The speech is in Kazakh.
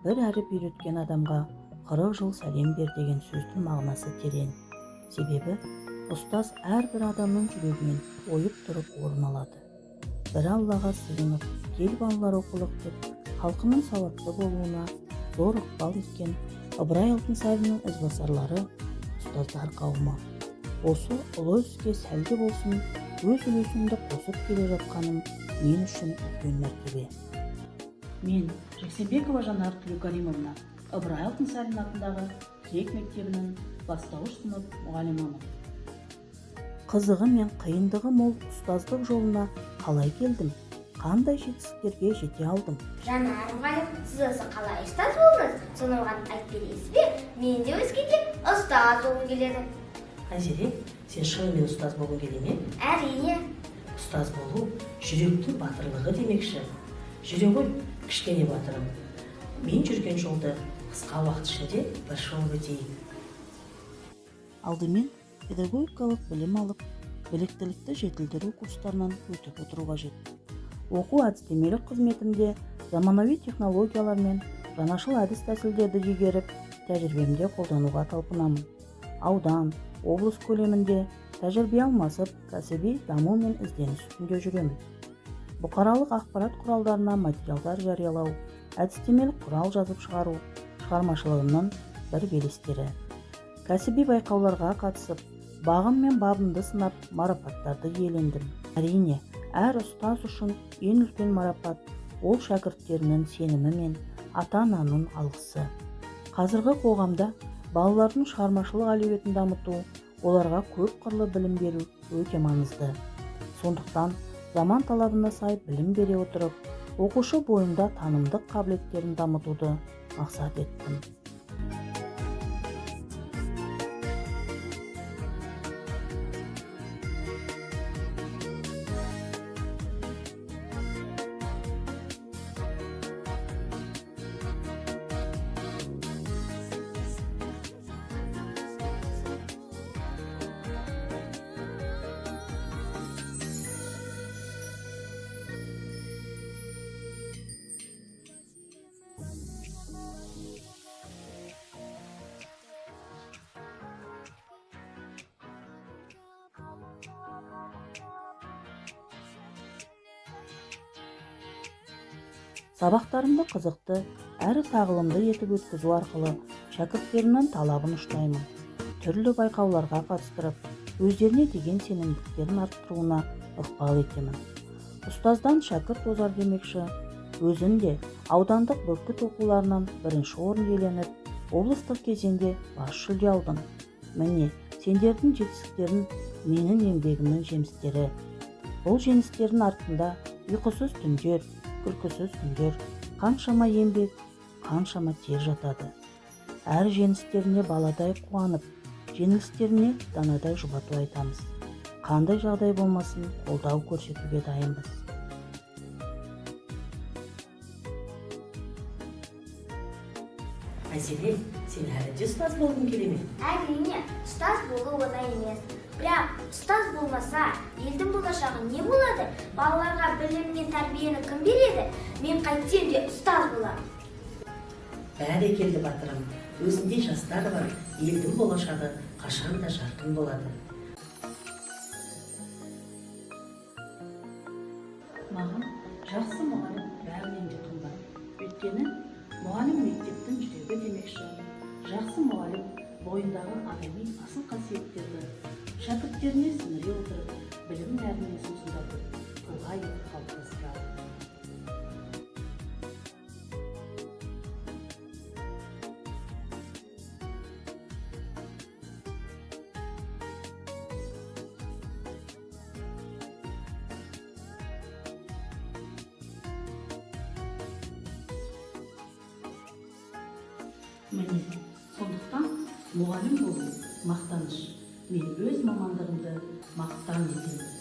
бір әріп үйреткен адамға 40 жыл сәлем бер деген сөздің мағынасы терең. Себебі ұстаз әрбір адамның жүрегінен ойып тұрып орын алады. Бір Аллаға сыйынып, кел балалар оқылық деп, халқының сауатты болуына зор ықпал еткен Ыбырай Алтынсариннің ізбасарлары ұстаздар қауымы. Осы ұлы іске сәлде болсын өз үлесімді қосып келе жатқаным мен үшін үлкен мәртебе. Мен Жексенбекова Жанар Төлеукалимовна, Ыбырай Алтынсарин атындағы Тілек мектебінің бастауыш сынып мұғалімімін. Қызығы мен қиындығы мол ұстаздық жолына қалай келдім? Қандай жетістіктерге жете алдым? Жанар мұғалім, сіз осы қалай ұстаз болдыңыз? Соны оған айтып бересіз бе? Мен де өзгеде ұстаз болғым келеді. Айзере, сен шынымен ұстаз болғың келе ме? Әрине. Ұстаз болу жүректің батырлығы демекші. Жүре ғой, кішкене батырым. Мен жүрген жолды қысқа уақыт ішінде бір шолып өтейін. Алдымен педагогикалық білім алып, біліктілікті жетілдіру курстарынан өтіп отыру қажет. Оқу әдістемелік қызметімде заманауи технологиялар мен жаңашыл әдіс-тәсілдерді игеріп, тәжірибемде қолдануға талпынамын. Аудан, облыс көлемінде тәжірибе алмасып, кәсіби даму мен ізденіс үстінде жүремін. Бұқаралық ақпарат құралдарына материалдар жариялау, әдістемелік құрал жазып шығару шығармашылығымның бір белестері. Кәсіби байқауларға қатысып, бағым мен бабымды сынап, марапаттарды иелендім. Әрине, әр ұстаз үшін ең үлкен марапат ол шәкірттерінің сенімі мен ата-ананың алғысы. Қазіргі қоғамда балалардың шығармашылық әлеуетін дамыту, оларға көп қырлы білім беру өте маңызды. Сондықтан заман талабына сай білім бере отырып, оқушы бойында танымдық қабілеттерін дамытуды мақсат еттім. Сабақтарымды қызықты, әрі тағылымды етіп өткізу арқылы шәкірттерімнің талабын ұштаймын. Түрлі байқауларға қатыстырып, өздеріне деген сенімділіктерін арттыруына ықпал етемін. Ұстаздан шәкірт озар демекші, өзінде аудандық бүркіт оқуларынан бірінші орын иеленіп, облыстық кезеңде бас жүлде алдым. Міне, сендердің жетістіктерін менің еңбегімнің жемістері. Бұл жеңістердің артында ұйқысыз түндер, күлкісіз күндер, қаншама еңбек, қаншама тер жатады. Әр жеңістеріне баладай қуанып, жеңілістеріне данадай жұбату айтамыз. Қандай жағдай болмасын, қолдау көрсетуге дайынбыз. Айзере, сен әлі де ұстаз болғың келе ме? Әрине, ұстаз болу оңай емес. Бірақ ұстаз болмаса, елдің болашағы не болады? Балаларға білім мен тәрбиені кім береді? Мен қайтсем де ұстаз боламын. Бәрекелді батырым, өзінде жастар бар, елдің болашағы қашан да жарқын болады. Маған жақсы мұғалім бәрінен де қымбат. Өйткені мұғалім мектептің жүрегі демекші. Жақсы мұғалім бойындағы адами асыл қасиеттерді шәкірттеріне сіңіре отырып, білім нәріне сусындатып, тұлға етіп қалыптастырады. Міне, сондықтан мұғалім болу мақтаныш. Мен өз мамандығымды мақтан етемін.